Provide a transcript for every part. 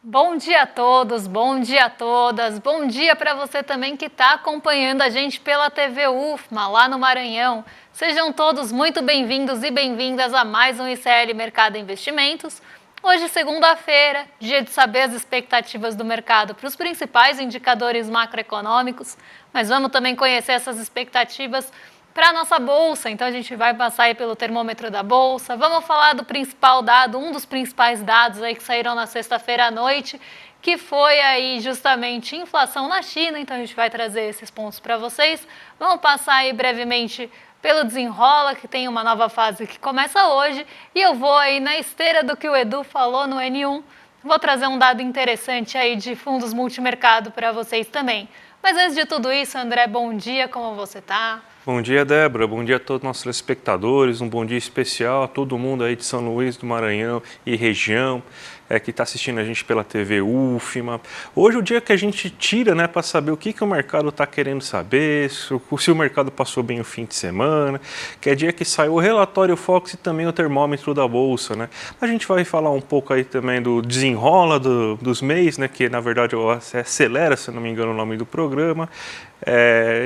Bom dia a todos, bom dia a todas, bom dia para você também que está acompanhando a gente pela TV UFMA, lá no Maranhão. Sejam todos muito bem-vindos e bem-vindas a mais um ICL Mercado Investimentos. Hoje, segunda-feira, dia de saber as expectativas do mercado para os principais indicadores macroeconômicos, mas vamos também conhecer essas expectativas para a nossa bolsa. Então a gente vai passar aí pelo termômetro da bolsa, vamos falar do principal dado, um dos principais dados aí que saíram na sexta-feira à noite, que foi aí justamente inflação na China. Então a gente vai trazer esses pontos para vocês. Vamos passar aí brevemente pelo Desenrola, que tem uma nova fase que começa hoje, e eu vou aí na esteira do que o Edu falou no N1, vou trazer um dado interessante aí de fundos multimercado para vocês também. Mas antes de tudo isso, André, bom dia, como você tá? Bom dia, Débora. Bom dia a todos os nossos telespectadores. Um bom dia especial a todo mundo aí de São Luís do Maranhão e região que está assistindo a gente pela TV UFMA. Hoje é o dia que a gente tira, né, para saber o que o mercado está querendo saber, se o mercado passou bem o fim de semana, que é dia que saiu o relatório Fox e também o termômetro da Bolsa, né? A gente vai falar um pouco aí também do desenrola dos MEIs, né, que na verdade é Acelera, se não me engano o nome do programa.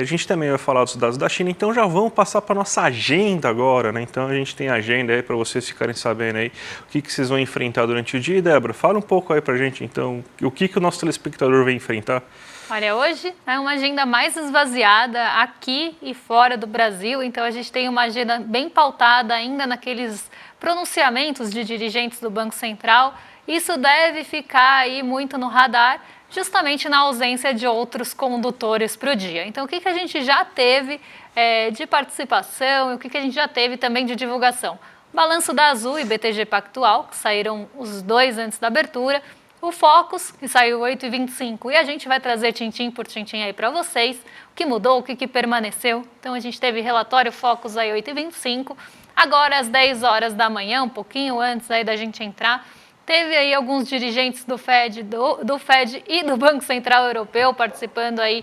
A gente também vai falar dos dados da China, então já vamos passar para a nossa agenda agora, né? Então a gente tem agenda aí para vocês ficarem sabendo aí o que vocês vão enfrentar durante o dia. E Débora, fala um pouco aí para a gente então, o que o nosso telespectador vai enfrentar. Olha, hoje é uma agenda mais esvaziada aqui e fora do Brasil, então a gente tem uma agenda bem pautada ainda naqueles pronunciamentos de dirigentes do Banco Central. Isso deve ficar aí muito no radar, justamente na ausência de outros condutores para o dia. Então, o que a gente já teve de participação e o que a gente já teve também de divulgação? Balanço da Azul e BTG Pactual, que saíram os dois antes da abertura. O Focus, que saiu 8h25, e a gente vai trazer tintim por tintim aí para vocês, o que mudou, o que permaneceu. Então, a gente teve relatório Focus aí 8h25. Agora, às 10 horas da manhã, um pouquinho antes aí da gente entrar, teve aí alguns dirigentes do Fed e do Banco Central Europeu participando aí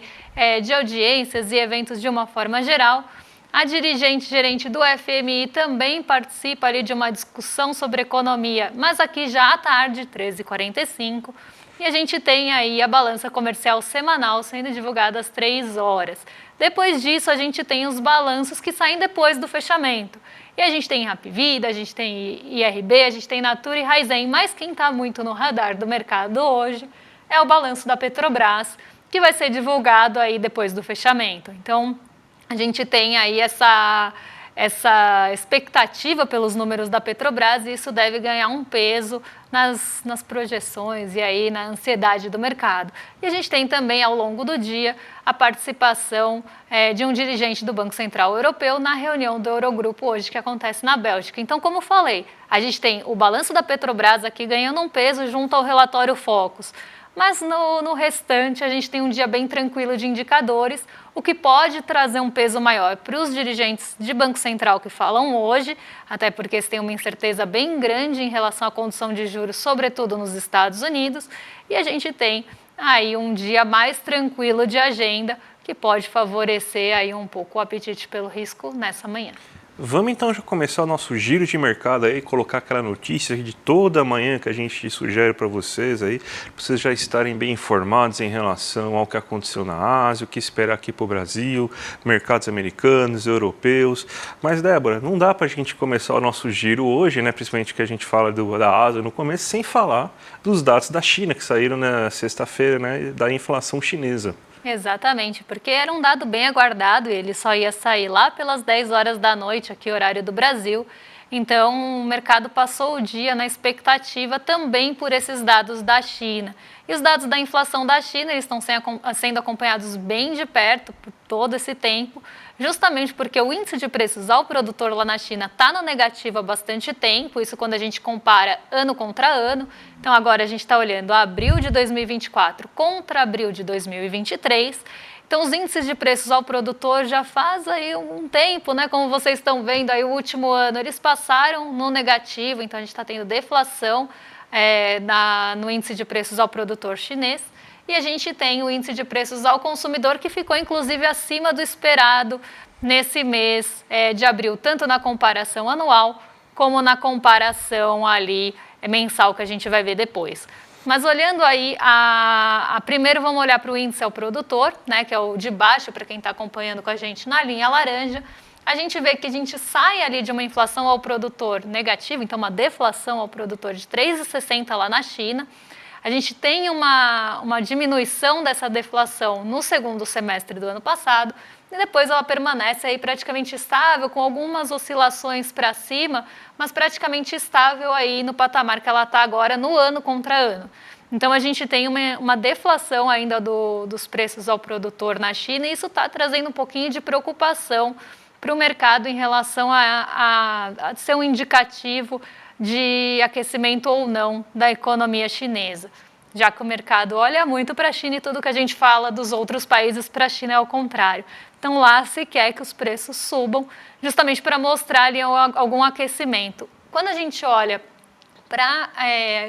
de audiências e eventos de uma forma geral. A gerente do FMI também participa ali de uma discussão sobre economia, mas aqui já à tarde, 13h45. E a gente tem aí a balança comercial semanal sendo divulgada às 3 horas. Depois disso, a gente tem os balanços que saem depois do fechamento. E a gente tem Hapvida, a gente tem IRB, a gente tem Natura e Raizen, mas quem está muito no radar do mercado hoje é o balanço da Petrobras, que vai ser divulgado aí depois do fechamento. Então, a gente tem aí essa expectativa pelos números da Petrobras, e isso deve ganhar um peso nas projeções e aí na ansiedade do mercado. E a gente tem também, ao longo do dia, a participação de um dirigente do Banco Central Europeu na reunião do Eurogrupo hoje, que acontece na Bélgica. Então, como falei, a gente tem o balanço da Petrobras aqui ganhando um peso junto ao relatório Focus. Mas no restante, a gente tem um dia bem tranquilo de indicadores, o que pode trazer um peso maior para os dirigentes de Banco Central que falam hoje, até porque eles têm uma incerteza bem grande em relação à condução de juros, sobretudo nos Estados Unidos, e a gente tem aí um dia mais tranquilo de agenda, que pode favorecer aí um pouco o apetite pelo risco nessa manhã. Vamos então já começar o nosso giro de mercado aí, colocar aquela notícia de toda manhã que a gente sugere para vocês aí, para vocês já estarem bem informados em relação ao que aconteceu na Ásia, o que esperar aqui para o Brasil, mercados americanos, europeus. Mas, Débora, não dá para a gente começar o nosso giro hoje, né, principalmente que a gente fala da Ásia no começo, sem falar dos dados da China, que saíram na sexta-feira, né, da inflação chinesa. Exatamente, porque era um dado bem aguardado e ele só ia sair lá pelas 10 horas da noite, aqui horário do Brasil. Então, o mercado passou o dia na expectativa também por esses dados da China. E os dados da inflação da China eles estão sendo acompanhados bem de perto por todo esse tempo, justamente porque o índice de preços ao produtor lá na China está no negativo há bastante tempo, isso quando a gente compara ano contra ano. Então, agora a gente está olhando abril de 2024 contra abril de 2023. Então, os índices de preços ao produtor já faz aí um tempo, né? Como vocês estão vendo aí, o último ano eles passaram no negativo, então a gente está tendo deflação no índice de preços ao produtor chinês. E a gente tem o índice de preços ao consumidor, que ficou inclusive acima do esperado nesse mês de abril, tanto na comparação anual como na comparação ali mensal que a gente vai ver depois. Mas olhando aí, primeiro vamos olhar para o índice ao produtor, né, que é o de baixo, para quem está acompanhando com a gente na linha laranja. A gente vê que a gente sai ali de uma inflação ao produtor negativa, então uma deflação ao produtor de 3,60 lá na China. A gente tem uma diminuição dessa deflação no segundo semestre do ano passado, e depois ela permanece aí praticamente estável, com algumas oscilações para cima, mas praticamente estável aí no patamar que ela está agora no ano contra ano. Então a gente tem uma deflação ainda dos preços ao produtor na China, e isso está trazendo um pouquinho de preocupação para o mercado em relação a ser um indicativo de aquecimento ou não da economia chinesa, já que o mercado olha muito para a China e tudo que a gente fala dos outros países para a China é ao contrário. Então lá se quer que os preços subam, justamente para mostrar ali algum aquecimento. Quando a gente olha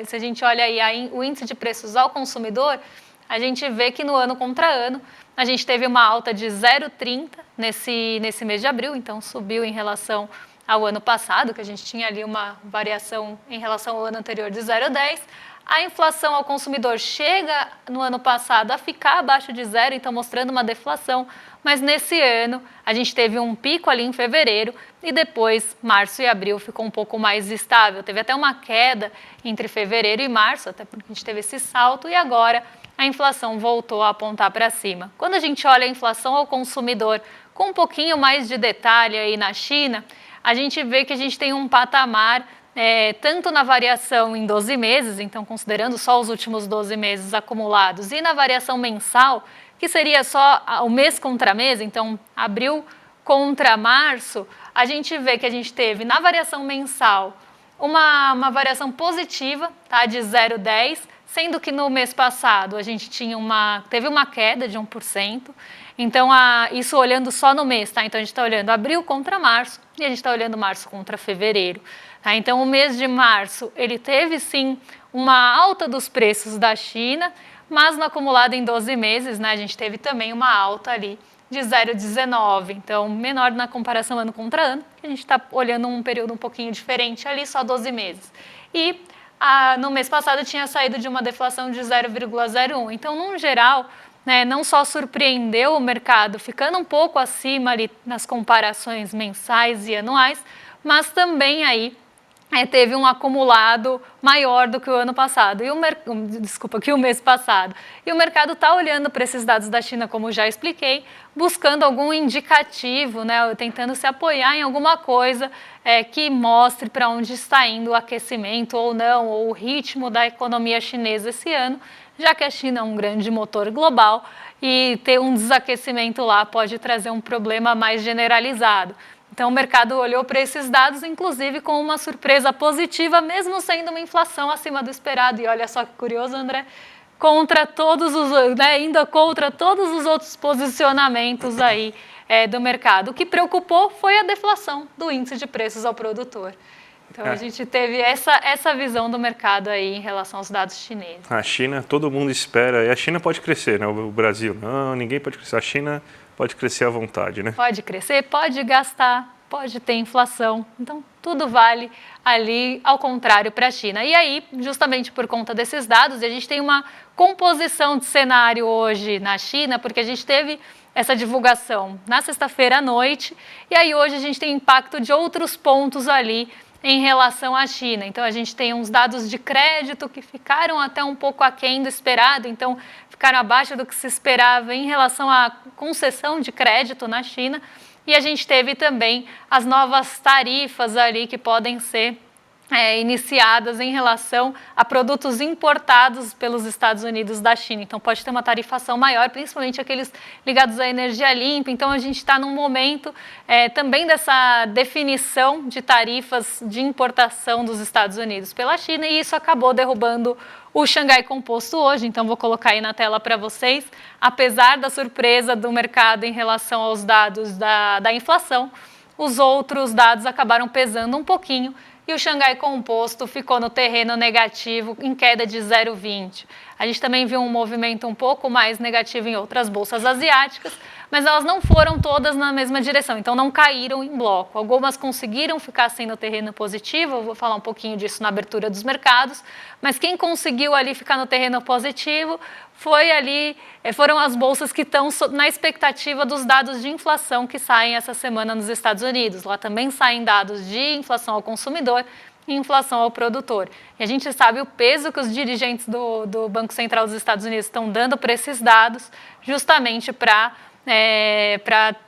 se a gente olha aí o índice de preços ao consumidor, a gente vê que no ano contra ano a gente teve uma alta de 0,30 nesse mês de abril, então subiu em relação ao ano passado, que a gente tinha ali uma variação em relação ao ano anterior de 0,10. A inflação ao consumidor chega no ano passado a ficar abaixo de zero, então mostrando uma deflação, mas nesse ano a gente teve um pico ali em fevereiro e depois março e abril ficou um pouco mais estável. Teve até uma queda entre fevereiro e março, até porque a gente teve esse salto, e agora a inflação voltou a apontar para cima. Quando a gente olha a inflação ao consumidor com um pouquinho mais de detalhe aí na China, a gente vê que a gente tem um patamar tanto na variação em 12 meses, então considerando só os últimos 12 meses acumulados, e na variação mensal, que seria só o mês contra mês, então abril contra março, a gente vê que a gente teve na variação mensal uma variação positiva, tá, de 0,10, sendo que no mês passado a gente teve uma queda de 1%. Então, isso olhando só no mês, tá? Então, a gente está olhando abril contra março e a gente está olhando março contra fevereiro. Tá? Então, o mês de março, ele teve sim uma alta dos preços da China, mas no acumulado em 12 meses, né, a gente teve também uma alta ali de 0,19. Então, menor na comparação ano contra ano, a gente está olhando um período um pouquinho diferente ali, só 12 meses. E no mês passado tinha saído de uma deflação de 0,01. Então, no geral, né, não só surpreendeu o mercado, ficando um pouco acima ali nas comparações mensais e anuais, mas também aí teve um acumulado maior do que o ano passado, que o mês passado. E o mercado está olhando para esses dados da China, como já expliquei, buscando algum indicativo, né, tentando se apoiar em alguma coisa que mostre para onde está indo o aquecimento ou não, ou o ritmo da economia chinesa esse ano, já que a China é um grande motor global e ter um desaquecimento lá pode trazer um problema mais generalizado. Então, o mercado olhou para esses dados, inclusive, com uma surpresa positiva, mesmo sendo uma inflação acima do esperado. E olha só que curioso, André, ainda contra todos os outros posicionamentos aí do mercado. O que preocupou foi a deflação do índice de preços ao produtor. Então, a gente teve essa visão do mercado aí em relação aos dados chineses. A China, todo mundo espera, e a China pode crescer, né? O Brasil, não, ninguém pode crescer. A China pode crescer à vontade, né? Pode crescer, pode gastar, pode ter inflação. Então, tudo vale ali ao contrário para a China. E aí, justamente por conta desses dados, a gente tem uma composição de cenário hoje na China, porque a gente teve essa divulgação na sexta-feira à noite, e aí hoje a gente tem impacto de outros pontos ali em relação à China. Então, a gente tem uns dados de crédito que ficaram até um pouco aquém do esperado, então ficaram abaixo do que se esperava em relação à concessão de crédito na China. E a gente teve também as novas tarifas ali que podem ser iniciadas em relação a produtos importados pelos Estados Unidos da China. Então, pode ter uma tarifação maior, principalmente aqueles ligados à energia limpa. Então, a gente está num momento também dessa definição de tarifas de importação dos Estados Unidos pela China, e isso acabou derrubando o Xangai Composto hoje. Então, vou colocar aí na tela para vocês. Apesar da surpresa do mercado em relação aos dados da inflação, os outros dados acabaram pesando um pouquinho, e o Xangai Composto ficou no terreno negativo, em queda de 0,20. A gente também viu um movimento um pouco mais negativo em outras bolsas asiáticas, mas elas não foram todas na mesma direção, então não caíram em bloco. Algumas conseguiram ficar assim no terreno positivo, eu vou falar um pouquinho disso na abertura dos mercados, mas quem conseguiu ali ficar no terreno positivo foram as bolsas que estão na expectativa dos dados de inflação que saem essa semana nos Estados Unidos. Lá também saem dados de inflação ao consumidor e inflação ao produtor. E a gente sabe o peso que os dirigentes do Banco Central dos Estados Unidos estão dando para esses dados, justamente para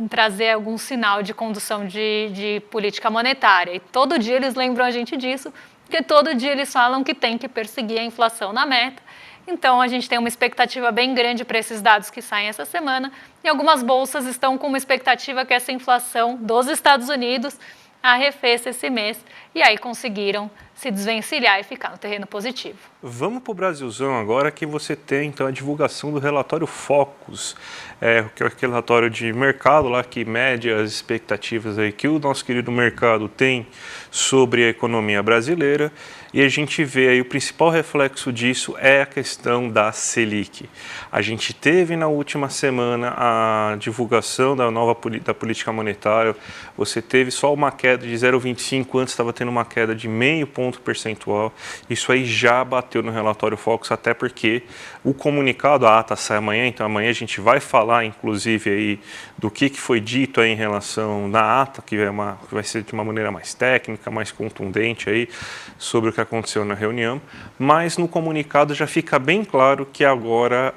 trazer algum sinal de condução de política monetária. E todo dia eles lembram a gente disso, porque todo dia eles falam que tem que perseguir a inflação na meta. Então, a gente tem uma expectativa bem grande para esses dados que saem essa semana, e algumas bolsas estão com uma expectativa que essa inflação dos Estados Unidos arrefeça esse mês, e aí conseguiram se desvencilhar e ficar no terreno positivo. Vamos para o Brasilzão agora, que você tem então a divulgação do relatório Focus, que é aquele relatório de mercado lá que mede as expectativas aí que o nosso querido mercado tem sobre a economia brasileira, e a gente vê aí o principal reflexo disso é a questão da Selic. A gente teve na última semana a divulgação da nova da política monetária, você teve só uma queda de 0,25, antes estava tendo uma queda de meio ponto percentual, isso aí já bateu no relatório Focus, até porque o comunicado, a ata sai amanhã, então amanhã a gente vai falar inclusive aí do que foi dito aí em relação na ata, que vai ser de uma maneira mais técnica, mais contundente aí, sobre o que aconteceu na reunião, mas no comunicado já fica bem claro que agora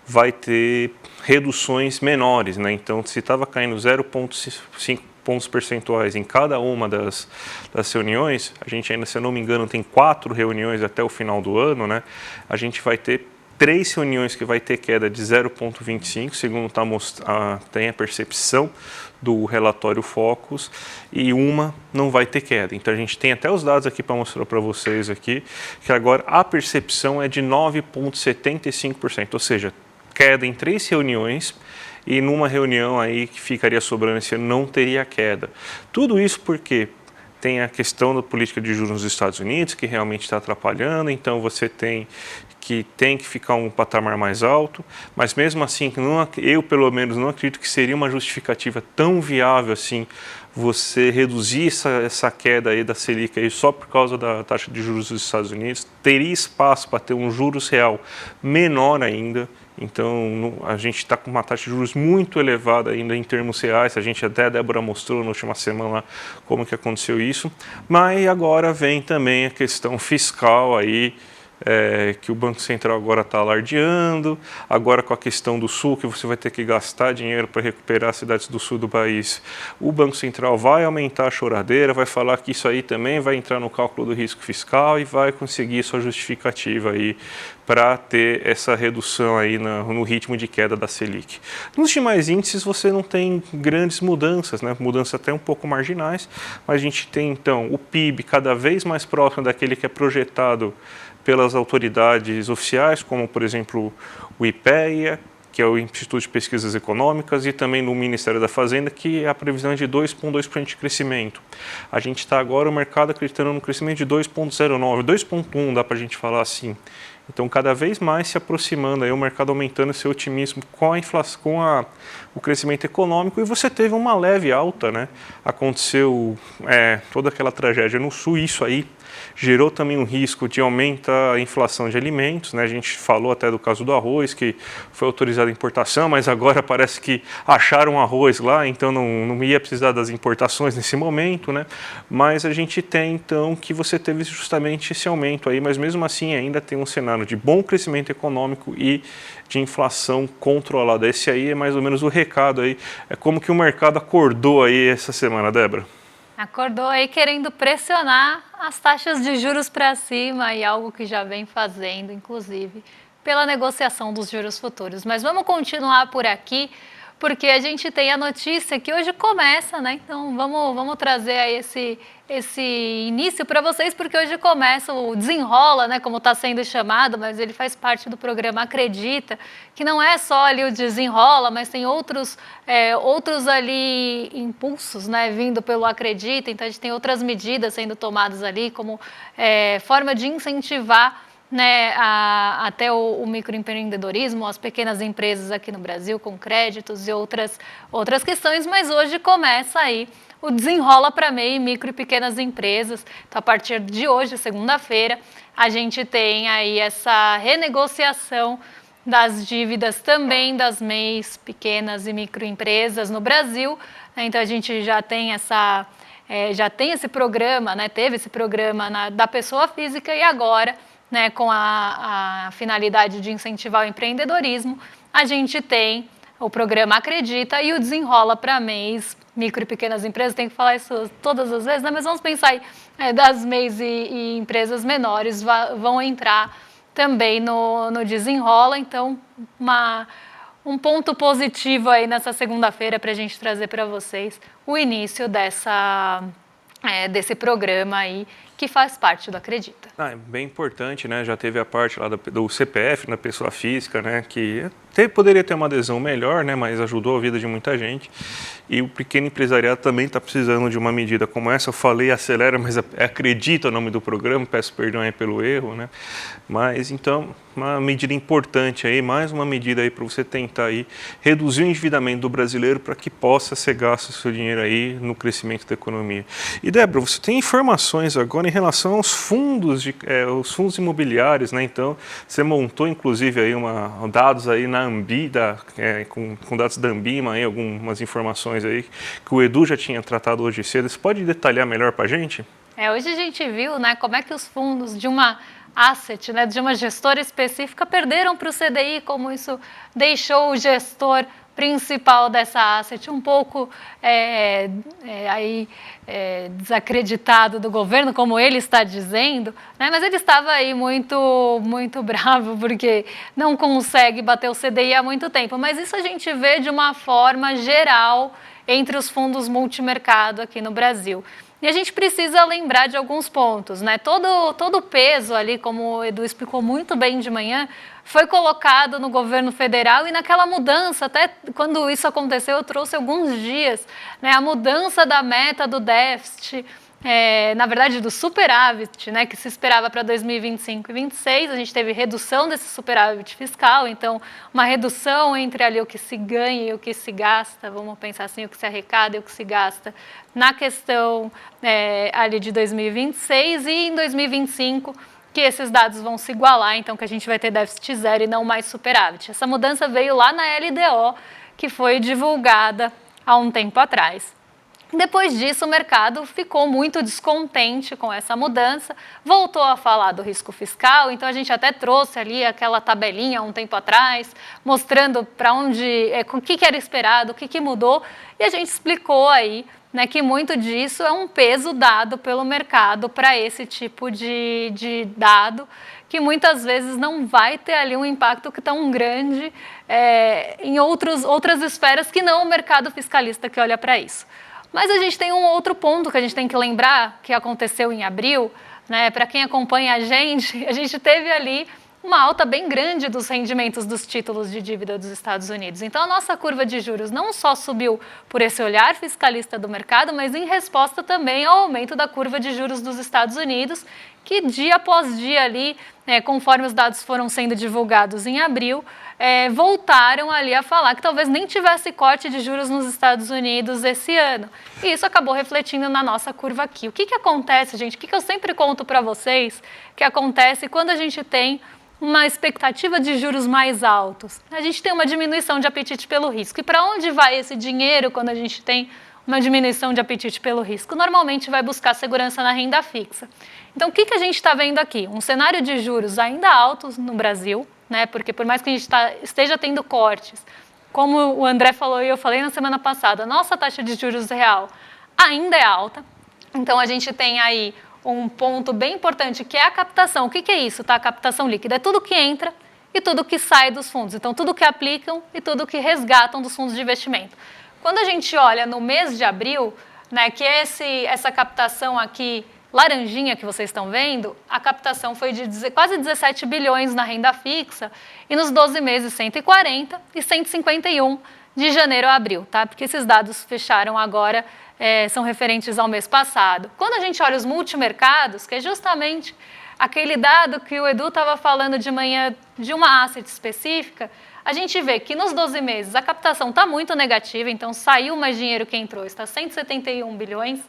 vai ter reduções menores, né? Então, se estava caindo 0,5 pontos percentuais em cada uma das reuniões, a gente ainda, se eu não me engano, tem 4 reuniões até o final do ano, né? A gente vai ter 3 reuniões que vai ter queda de 0,25, segundo tem a percepção do relatório Focus, e uma não vai ter queda. Então a gente tem até os dados aqui para mostrar para vocês aqui, que agora a percepção é de 9,75%, ou seja, queda em 3 reuniões, e numa reunião aí que ficaria sobrando esse ano não teria queda. Tudo isso porque tem a questão da política de juros nos Estados Unidos, que realmente está atrapalhando, então você tem que ficar um patamar mais alto, mas mesmo assim, eu pelo menos não acredito que seria uma justificativa tão viável assim você reduzir essa queda aí da Selic aí só por causa da taxa de juros dos Estados Unidos. Teria espaço para ter um juros real menor ainda. Então, a gente está com uma taxa de juros muito elevada ainda em termos reais. A Débora mostrou na última semana lá como que aconteceu isso. Mas agora vem também a questão fiscal aí, que o Banco Central agora está alardeando, agora com a questão do Sul, que você vai ter que gastar dinheiro para recuperar as cidades do Sul do país, o Banco Central vai aumentar a choradeira, vai falar que isso aí também vai entrar no cálculo do risco fiscal e vai conseguir sua justificativa aí para ter essa redução aí no ritmo de queda da Selic. Nos demais índices você não tem grandes mudanças, né? Mudanças até um pouco marginais, mas a gente tem então o PIB cada vez mais próximo daquele que é projetado pelas autoridades oficiais, como por exemplo o IPEA, que é o Instituto de Pesquisas Econômicas, e também no Ministério da Fazenda, que é a previsão de 2,2% de crescimento. A gente está agora, o mercado acreditando no crescimento de 2,09%, 2,1% dá para a gente falar assim. Então, cada vez mais se aproximando, aí, o mercado aumentando seu otimismo com a inflação, o crescimento econômico, e você teve uma leve alta, né? Aconteceu toda aquela tragédia no Sul, isso aí gerou também um risco de aumento a inflação de alimentos, né? A gente falou até do caso do arroz, que foi autorizada a importação, mas agora parece que acharam arroz lá, então não ia precisar das importações nesse momento, né? Mas a gente tem, então, que você teve justamente esse aumento aí, mas mesmo assim ainda tem um cenário de bom crescimento econômico e de inflação controlada. Esse aí é mais ou menos o recado aí, é como que o mercado acordou aí essa semana, Débora? Acordou aí querendo pressionar as taxas de juros para cima, e algo que já vem fazendo, inclusive, pela negociação dos juros futuros. Mas vamos continuar por aqui, porque a gente tem a notícia que hoje começa, né? Então vamos trazer aí esse início para vocês, porque hoje começa o Desenrola, né? Como está sendo chamado, mas ele faz parte do programa Acredita, que não é só ali o Desenrola, mas tem outros ali impulsos, né? Vindo pelo Acredita. Então a gente tem outras medidas sendo tomadas ali como forma de incentivar né, até o microempreendedorismo, as pequenas empresas aqui no Brasil com créditos e outras questões, mas hoje começa aí o Desenrola para MEI, micro e pequenas empresas. Então, a partir de hoje, segunda-feira, a gente tem aí essa renegociação das dívidas também das MEIs, pequenas e microempresas no Brasil. Então, a gente já tem esse programa, né, teve esse programa da pessoa física e agora, né, com a finalidade de incentivar o empreendedorismo, a gente tem o programa Acredita e o Desenrola para MEIs, micro e pequenas empresas. Tem que falar isso todas as vezes, né? Mas vamos pensar aí, das MEIs e empresas menores vão entrar também no Desenrola. Então, um ponto positivo aí nessa segunda-feira para a gente trazer para vocês o início desse programa aí que faz parte do Acredita. É bem importante, né? Já teve a parte lá do CPF, na pessoa física, né? Que poderia ter uma adesão melhor, né? Mas ajudou a vida de muita gente. E o pequeno empresariado também está precisando de uma medida como essa. Eu falei acelera, mas Acredita o nome do programa. Peço perdão aí pelo erro, né? Mas então, uma medida importante aí, mais uma medida aí para você tentar aí reduzir o endividamento do brasileiro para que possa ser gasto o seu dinheiro aí no crescimento da economia. E Débora, você tem informações agora em relação aos fundos os fundos imobiliários, né? Então, você montou inclusive aí dados aí na Ambima, com dados da Ambima, aí, algumas informações aí que o Edu já tinha tratado hoje cedo. Você pode detalhar melhor para a gente? Hoje a gente viu, né, como é que os fundos de uma asset, né, de uma gestora específica perderam para o CDI, como isso deixou o gestor principal dessa asset um pouco desacreditado do governo, como ele está dizendo, né? Mas ele estava aí muito bravo porque não consegue bater o CDI há muito tempo. Mas isso a gente vê de uma forma geral entre os fundos multimercado aqui no Brasil. E a gente precisa lembrar de alguns pontos, né? Todo o peso ali, como o Edu explicou muito bem de manhã, foi colocado no governo federal e naquela mudança, até quando isso aconteceu, eu trouxe alguns dias, né? A mudança da meta do déficit, na verdade do superávit, né, que se esperava para 2025 e 2026, a gente teve redução desse superávit fiscal, então uma redução entre ali o que se ganha e o que se gasta, vamos pensar assim, o que se arrecada e o que se gasta na questão ali de 2026 e em 2025, que esses dados vão se igualar, então que a gente vai ter déficit zero e não mais superávit. Essa mudança veio lá na LDO, que foi divulgada há um tempo atrás. Depois disso, o mercado ficou muito descontente com essa mudança, voltou a falar do risco fiscal, então a gente até trouxe ali aquela tabelinha há um tempo atrás, mostrando para onde, o que era esperado, o que mudou, e a gente explicou aí, né, que muito disso é um peso dado pelo mercado para esse tipo de dado, que muitas vezes não vai ter ali um impacto tão grande em outras esferas que não o mercado fiscalista que olha para isso. Mas a gente tem um outro ponto que a gente tem que lembrar, que aconteceu em abril, né? Para quem acompanha a gente teve ali uma alta bem grande dos rendimentos dos títulos de dívida dos Estados Unidos. Então, a nossa curva de juros não só subiu por esse olhar fiscalista do mercado, mas em resposta também ao aumento da curva de juros dos Estados Unidos, que dia após dia ali, conforme os dados foram sendo divulgados em abril, voltaram ali a falar que talvez nem tivesse corte de juros nos Estados Unidos esse ano. E isso acabou refletindo na nossa curva aqui. O que acontece, gente? O que eu sempre conto para vocês que acontece quando a gente tem uma expectativa de juros mais altos? A gente tem uma diminuição de apetite pelo risco. E para onde vai esse dinheiro quando a gente tem uma diminuição de apetite pelo risco? Normalmente vai buscar segurança na renda fixa. Então, o que a gente está vendo aqui? Um cenário de juros ainda altos no Brasil, né? Porque por mais que a gente esteja tendo cortes, como o André falou e eu falei na semana passada, a nossa taxa de juros real ainda é alta. Então, a gente tem aí um ponto bem importante, que é a captação. O que é isso, tá? A captação líquida é tudo que entra e tudo que sai dos fundos. Então, tudo que aplicam e tudo que resgatam dos fundos de investimento. Quando a gente olha no mês de abril, né, que essa captação aqui, laranjinha que vocês estão vendo, a captação foi de quase 17 bilhões na renda fixa e nos 12 meses 140 e 151 de janeiro a abril, tá? Porque esses dados fecharam agora, são referentes ao mês passado. Quando a gente olha os multimercados, que é justamente aquele dado que o Edu estava falando de manhã de uma asset específica, a gente vê que nos 12 meses a captação está muito negativa, então saiu mais dinheiro que entrou, está 171 bilhões,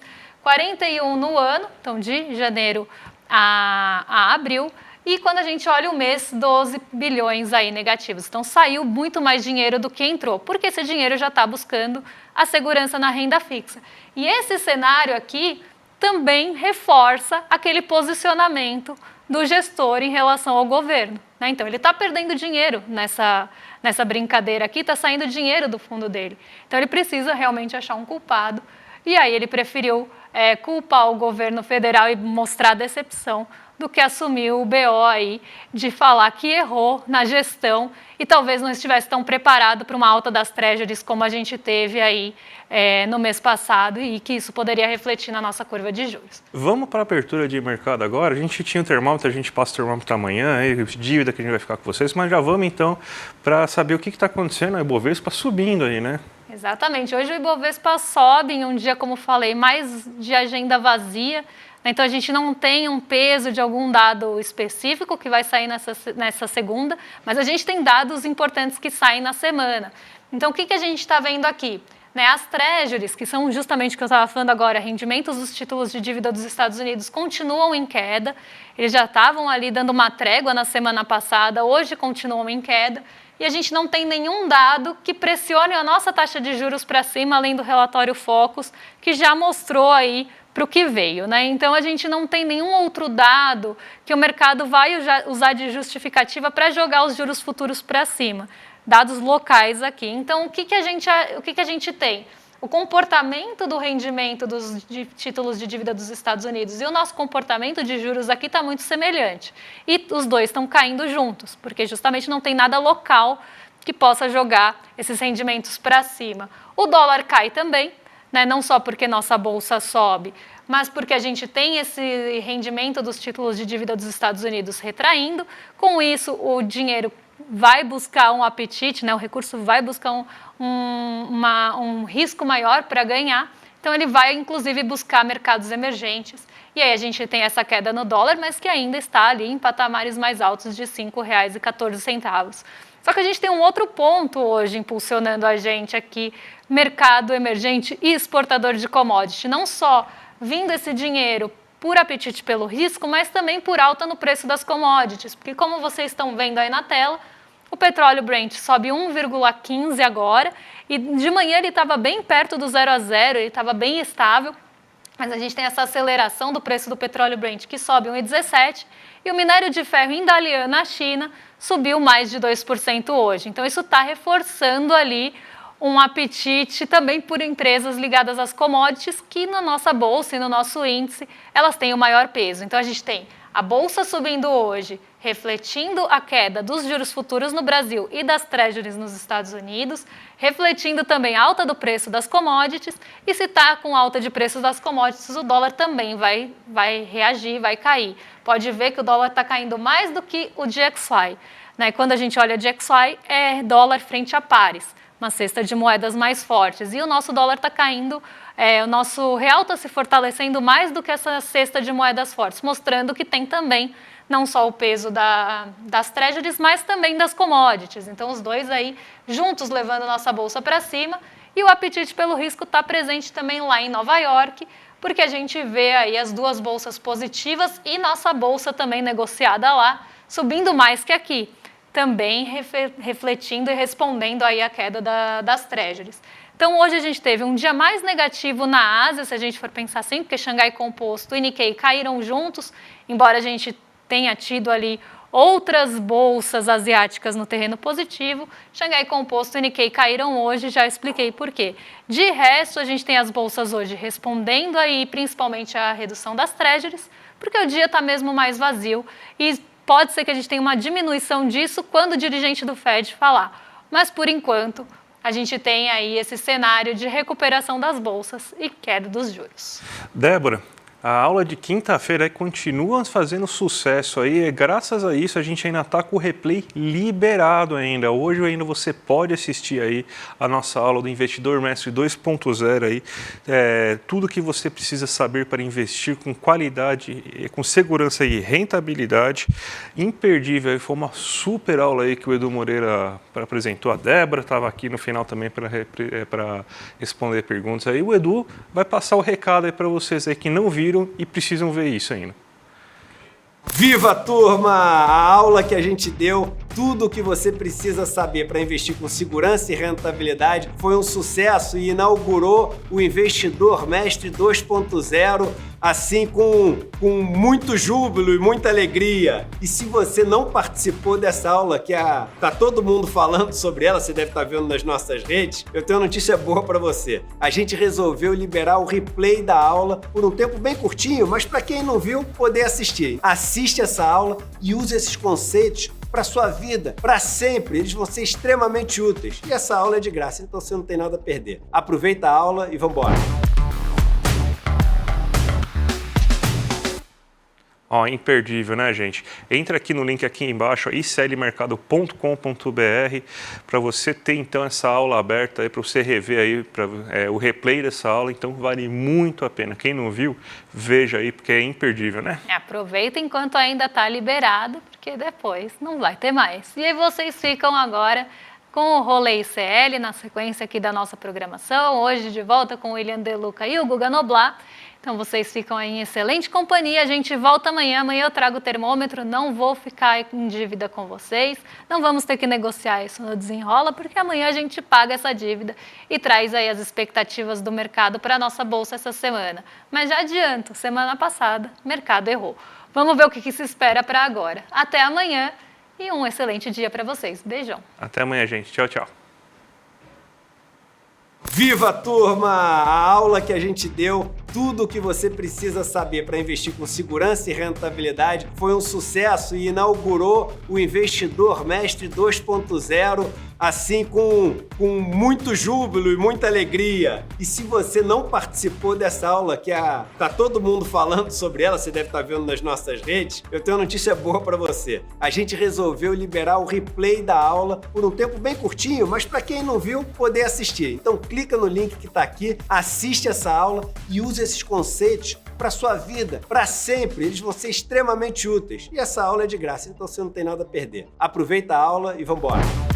41 no ano, então de janeiro a abril, e quando a gente olha o mês, 12 bilhões aí negativos. Então saiu muito mais dinheiro do que entrou, porque esse dinheiro já está buscando a segurança na renda fixa. E esse cenário aqui também reforça aquele posicionamento do gestor em relação ao governo, né? Então, ele está perdendo dinheiro nessa brincadeira aqui, está saindo dinheiro do fundo dele. Então, ele precisa realmente achar um culpado. E aí, ele preferiu culpar o governo federal e mostrar decepção do que assumir o BO aí de falar que errou na gestão e talvez não estivesse tão preparado para uma alta das treasuries como a gente teve aí no mês passado e que isso poderia refletir na nossa curva de juros. Vamos para a abertura de mercado agora. A gente tinha o termômetro, a gente passa o termômetro amanhã, aí, dívida que a gente vai ficar com vocês, mas já vamos então para saber o que está acontecendo. O Ibovespa subindo aí, né? Exatamente. Hoje o Ibovespa sobe em um dia, como falei, mais de agenda vazia. Então, a gente não tem um peso de algum dado específico que vai sair nessa segunda, mas a gente tem dados importantes que saem na semana. Então, o que a gente está vendo aqui? As treasuries, que são justamente o que eu estava falando agora, rendimentos dos títulos de dívida dos Estados Unidos continuam em queda. Eles já estavam ali dando uma trégua na semana passada, hoje continuam em queda. E a gente não tem nenhum dado que pressione a nossa taxa de juros para cima, além do relatório Focus, que já mostrou aí para o que veio, né? Então, a gente não tem nenhum outro dado que o mercado vai usar de justificativa para jogar os juros futuros para cima. Dados locais aqui. Então, o que a gente tem? O comportamento do rendimento dos títulos de dívida dos Estados Unidos e o nosso comportamento de juros aqui está muito semelhante. E os dois estão caindo juntos, porque justamente não tem nada local que possa jogar esses rendimentos para cima. O dólar cai também, né? Não só porque nossa bolsa sobe, mas porque a gente tem esse rendimento dos títulos de dívida dos Estados Unidos retraindo. Com isso, o dinheiro vai buscar um apetite, né? O recurso vai buscar um risco maior para ganhar. Então, ele vai, inclusive, buscar mercados emergentes. E aí a gente tem essa queda no dólar, mas que ainda está ali em patamares mais altos de R$ 5,14. Só que a gente tem um outro ponto hoje impulsionando a gente aqui, mercado emergente e exportador de commodity. Não só vindo esse dinheiro por apetite pelo risco, mas também por alta no preço das commodities. Porque como vocês estão vendo aí na tela, o petróleo Brent sobe 1,15 agora e de manhã ele estava bem perto do 0 a 0, ele estava bem estável, mas a gente tem essa aceleração do preço do petróleo Brent que sobe 1,17 e o minério de ferro em Dalian, na China, subiu mais de 2% hoje. Então isso está reforçando ali um apetite também por empresas ligadas às commodities que na nossa bolsa e no nosso índice elas têm o maior peso. Então a gente tem a bolsa subindo hoje, refletindo a queda dos juros futuros no Brasil e das treasuries nos Estados Unidos, refletindo também a alta do preço das commodities, e se está com alta de preços das commodities, o dólar também vai reagir, vai cair. Pode ver que o dólar está caindo mais do que o DXY, né? Quando a gente olha o DXY, é dólar frente a pares, uma cesta de moedas mais fortes, e o nosso dólar está caindo, o nosso real está se fortalecendo mais do que essa cesta de moedas fortes, mostrando que tem também não só o peso das treasuries, mas também das commodities. Então, os dois aí juntos levando a nossa bolsa para cima, e o apetite pelo risco está presente também lá em Nova York, porque a gente vê aí as duas bolsas positivas e nossa bolsa também negociada lá, subindo mais que aqui, também refletindo e respondendo aí a queda das treasuries. Então, hoje a gente teve um dia mais negativo na Ásia, se a gente for pensar assim, porque Xangai Composto e Nikkei caíram juntos, embora a gente tenha tido ali outras bolsas asiáticas no terreno positivo, Xangai Composto e Nikkei caíram hoje, já expliquei por quê. De resto, a gente tem as bolsas hoje respondendo aí principalmente à redução das treasuries, porque o dia está mesmo mais vazio e pode ser que a gente tenha uma diminuição disso quando o dirigente do Fed falar. Mas, por enquanto, a gente tem aí esse cenário de recuperação das bolsas e queda dos juros. Débora, A aula de quinta-feira continua fazendo sucesso aí, graças a isso a gente ainda está com o replay liberado ainda. Hoje ainda você pode assistir aí a nossa aula do Investidor Mestre 2.0 aí, tudo que você precisa saber para investir com qualidade, com segurança e rentabilidade. Imperdível, aí foi uma super aula aí que o Edu Moreira apresentou, a Débora estava aqui no final também para responder perguntas aí. O Edu vai passar o recado aí para vocês aí que não viram e precisam ver isso ainda. Viva, turma! A aula que a gente deu, tudo o que você precisa saber para investir com segurança e rentabilidade, foi um sucesso e inaugurou o Investidor Mestre 2.0, assim com muito júbilo e muita alegria. E se você não participou dessa aula, que tá todo mundo falando sobre ela, você deve estar vendo nas nossas redes, eu tenho uma notícia boa para você. A gente resolveu liberar o replay da aula por um tempo bem curtinho, mas para quem não viu, poder assistir. Assiste essa aula e use esses conceitos para sua vida, para sempre. Eles vão ser extremamente úteis. E essa aula é de graça, então você não tem nada a perder. Aproveita a aula e vamos embora. Ó, imperdível, né, gente? Entra aqui no link aqui embaixo, iclmercado.com.br, para você ter então essa aula aberta aí, para você rever aí o replay dessa aula. Então vale muito a pena. Quem não viu, veja aí, porque é imperdível, né? Aproveita enquanto ainda está liberado, porque depois não vai ter mais. E aí vocês ficam agora com o Rolê ICL, na sequência aqui da nossa programação. Hoje de volta com o William De Luca e o Guga Noblar. Então vocês ficam aí em excelente companhia, a gente volta amanhã eu trago o termômetro, não vou ficar em dívida com vocês, não vamos ter que negociar isso no Desenrola, porque amanhã a gente paga essa dívida e traz aí as expectativas do mercado para a nossa bolsa essa semana. Mas já adianto, semana passada o mercado errou. Vamos ver o que se espera para agora. Até amanhã e um excelente dia para vocês. Beijão. Até amanhã, gente. Tchau, tchau. Viva, turma! A aula que a gente deu, tudo o que você precisa saber para investir com segurança e rentabilidade, foi um sucesso e inaugurou o Investidor Mestre 2.0, assim com muito júbilo e muita alegria. E se você não participou dessa aula, que tá todo mundo falando sobre ela, você deve estar vendo nas nossas redes, eu tenho uma notícia boa para você. A gente resolveu liberar o replay da aula por um tempo bem curtinho, mas para quem não viu, poder assistir. Então clica no link que está aqui, assiste essa aula e use esses conceitos para sua vida, para sempre. Eles vão ser extremamente úteis. E essa aula é de graça, então você não tem nada a perder. Aproveita a aula e vamos embora.